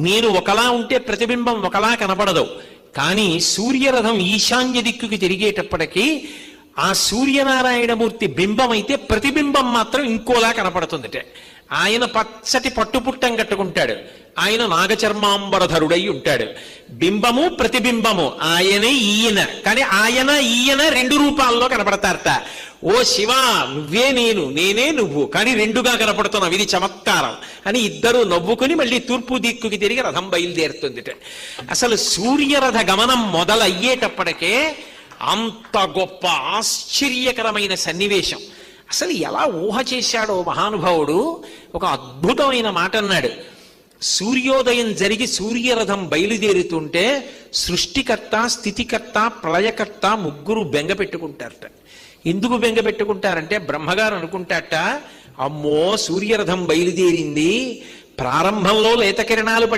మీరు ఒకలా ఉంటే ప్రతిబింబం ఒకలా కనపడదు. కానీ సూర్యరథం ఈశాన్య దిక్కుకి తిరిగేటప్పటికీ ఆ సూర్యనారాయణమూర్తి బింబం అయితే ప్రతిబింబం మాత్రం ఇంకోలా కనపడుతుందిట. ఆయన పచ్చటి పట్టుపుట్టం కట్టుకుంటాడు, ఆయన నాగచర్మాంబరధరుడై ఉంటాడు. బింబము ప్రతిబింబము ఆయనే ఈయన, కానీ ఆయన ఈయన రెండు రూపాల్లో కనపడతారట. ఓ శివ, నువ్వే నేను, నేనే నువ్వు, కానీ రెండుగా కనపడుతున్నావు, ఇది చమత్కారం అని ఇద్దరు నవ్వుకుని మళ్ళీ తూర్పు దిక్కుకి తిరిగి రథం బయలుదేరుతుందిట. అసలు సూర్యరథ గమనం మొదలయ్యేటప్పటికే అంత గొప్ప ఆశ్చర్యకరమైన సన్నివేశం. అసలు ఎలా ఊహ చేశాడో మహానుభావుడు. ఒక అద్భుతమైన మాట అన్నాడు. సూర్యోదయం జరిగి సూర్యరథం బయలుదేరుతుంటే సృష్టికర్త, స్థితికర్త, ప్రళయకర్త ముగ్గురు బెంగ పెట్టుకుంటారట. ఎందుకు బెంగ పెట్టుకుంటారంటే బ్రహ్మగారు అనుకుంటారట, అమ్మో సూర్యరథం బయలుదేరింది, ప్రారంభంలో లేత కిరణాలు పడి